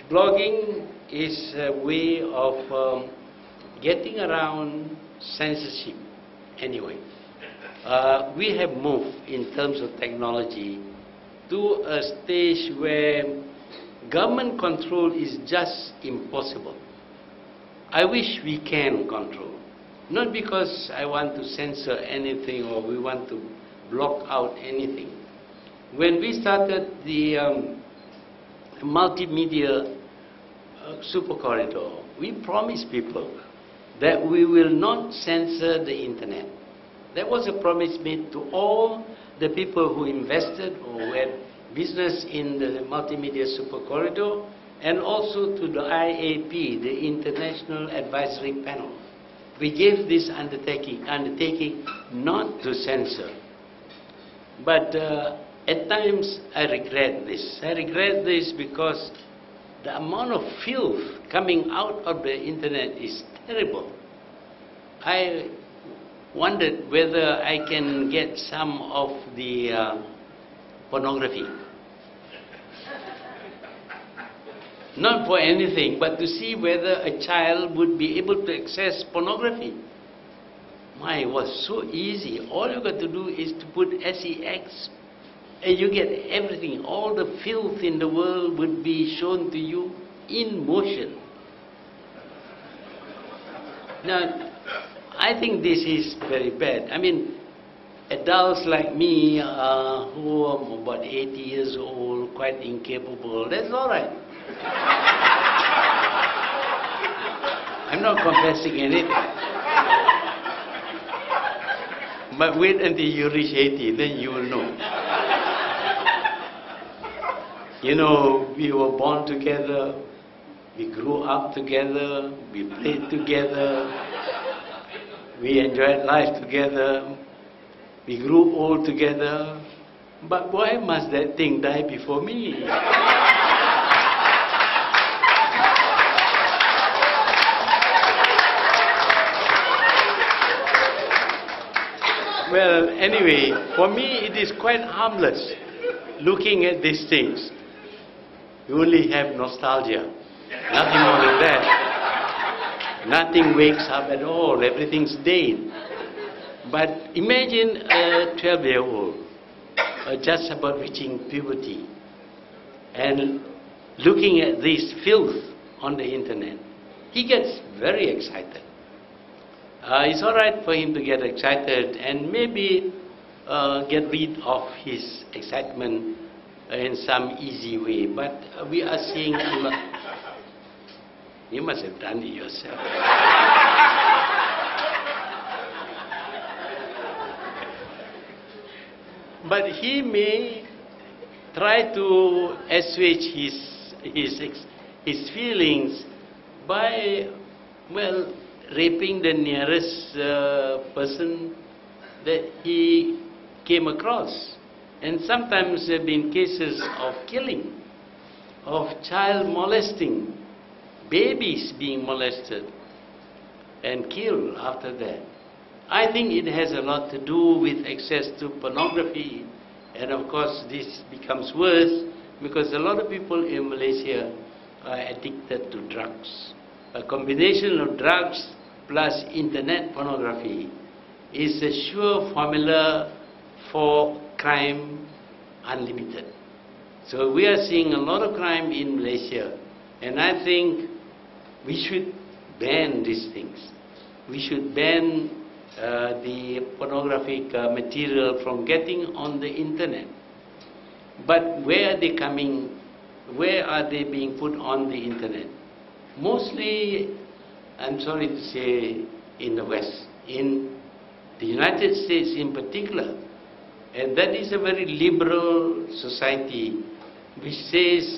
blogging is a way of getting around censorship anyway. We have moved in terms of technology to a stage where government control is just impossible. I wish we can control. Not because I want to censor anything or we want to block out anything. When we started the Multimedia Super Corridor, we promised people that we will not censor the internet. That was a promise made to all the people who invested or who had business in the Multimedia Super Corridor, and also to the IAP, the International Advisory Panel. We gave this undertaking not to censor. But at times I regret this. I regret this because the amount of filth coming out of the internet is terrible. I wondered whether I can get some of the pornography. Not for anything, but to see whether a child would be able to access pornography. My, it was so easy. All you got to do is to put SEX, and you get everything. All the filth in the world would be shown to you in motion. Now, I think this is very bad. I mean, adults like me, who are about 80 years old, quite incapable, that's all right. I'm not confessing anything. But wait until you reach 80, then you will know. You know, we were born together, we grew up together, we played together, we enjoyed life together, we grew old together. But why must that thing die before me? Well, anyway, for me it is quite harmless looking at these things. You only have nostalgia, nothing more than that. Nothing wakes up at all, everything's dead. But imagine a 12-year-old just about reaching puberty and looking at this filth on the internet. He gets very excited. It's all right for him to get excited and maybe get rid of his excitement in some easy way. But we are seeing a lot. You must have done it yourself. But he may try to assuage his feelings by, well, raping the nearest person that he came across. And sometimes there have been cases of killing, of child molesting, babies being molested and killed after that. I think it has a lot to do with access to pornography. And of course this becomes worse because a lot of people in Malaysia are addicted to drugs. A combination of drugs plus internet pornography is a sure formula for crime unlimited. So we are seeing a lot of crime in Malaysia, and I think we should ban these things. We should ban the pornographic material from getting on the internet. But where are they coming? Where are they being put on the internet? Mostly, I'm sorry to say, in the West, in the United States in particular. And that is a very liberal society which says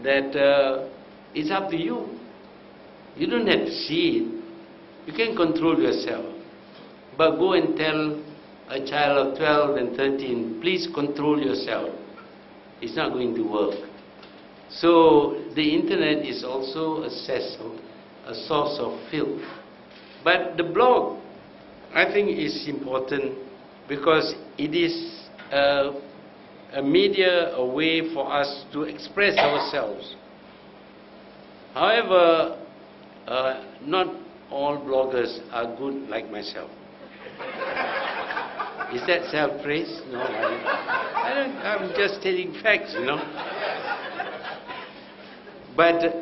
that it's up to you. You don't have to see it. You can control yourself. But go and tell a child of 12 and 13, please control yourself. It's not going to work. So the internet is also a source of filth. But the blog, I think, is important because it is a media, a way for us to express ourselves. However, not all bloggers are good like myself. Is that self-praise? No, I don't, I'm just telling facts, you know. But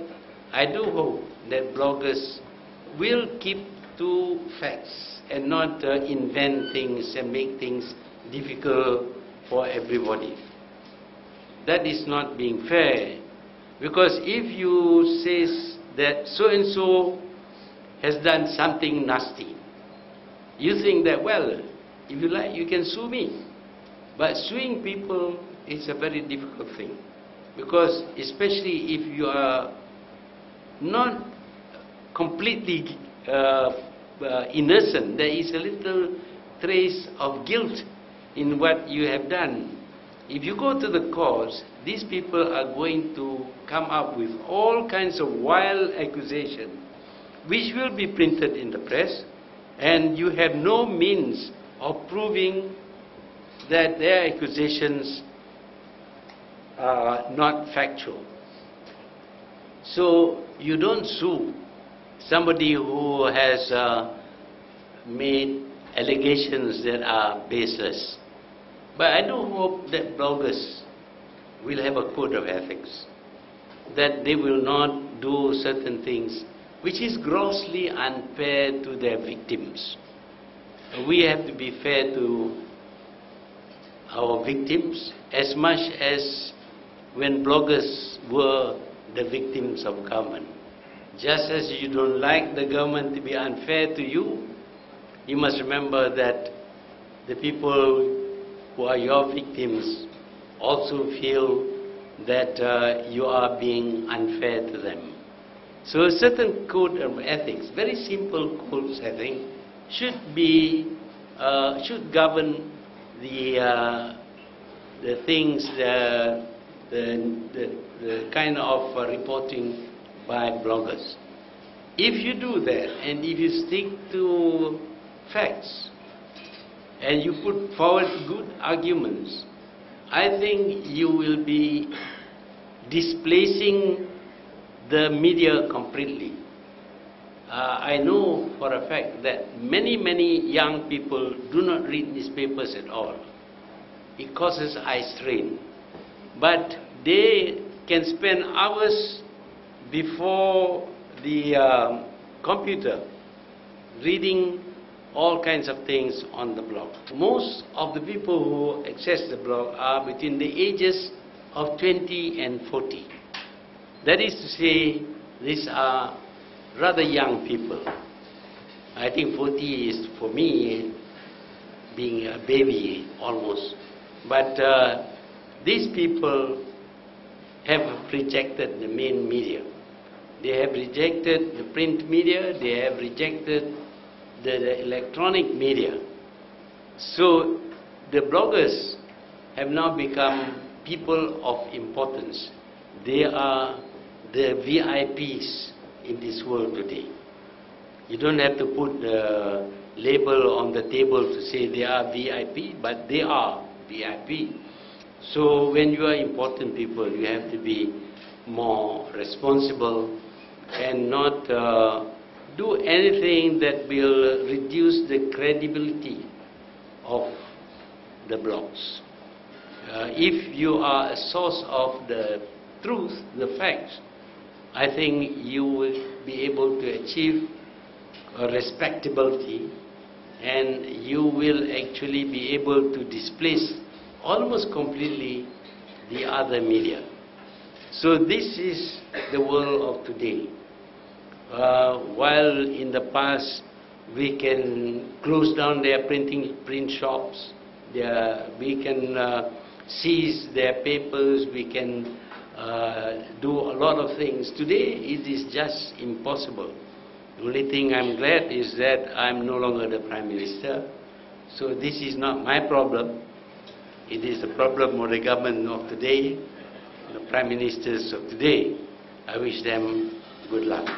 I do hope that bloggers will keep to facts and not invent things and make things difficult for everybody. That is not being fair, because if you say that so-and-so has done something nasty, you think that, well, if you like, you can sue me. But suing people is a very difficult thing, because especially if you are not completely innocent, there is a little trace of guilt in what you have done. If you go to the courts, these people are going to come up with all kinds of wild accusations, which will be printed in the press, and you have no means of proving that their accusations are not factual. So you don't sue somebody who has made allegations that are baseless. But I do hope that bloggers will have a code of ethics, that they will not do certain things which is grossly unfair to their victims. We have to be fair to our victims as much as when bloggers were the victims of government. Just as you don't like the government to be unfair to you, you must remember that the people who are your victims also feel that you are being unfair to them. So a certain code of ethics, very simple codes, I think, should govern the things, the kind of reporting by bloggers. If you do that, and if you stick to facts, and you put forward good arguments, I think you will be displacing the media completely. I know for a fact that many young people do not read newspapers at all. It causes eye strain. But they can spend hours before the computer reading all kinds of things on the blog. Most of the people who access the blog are between the ages of 20 and 40. That is to say, these are rather young people. I think 40 is, for me, being a baby almost. But these people have rejected the main media. They have rejected the print media, they have rejected the electronic media. So the bloggers have now become people of importance. They are the VIPs in this world today. You don't have to put the label on the table to say they are VIP, but they are VIP. So when you are important people, you have to be more responsible and not do anything that will reduce the credibility of the blogs. If you are a source of the truth, the facts, I think you will be able to achieve a respectability, and you will actually be able to displace almost completely the other media. So this is the world of today. While in the past we can close down their print shops, we can seize their papers, we can do a lot of things. Today it is just impossible. The only thing I'm glad is that I'm no longer the Prime Minister. So this is not my problem. It is the problem of the government of today, the Prime Ministers of today. I wish them good luck.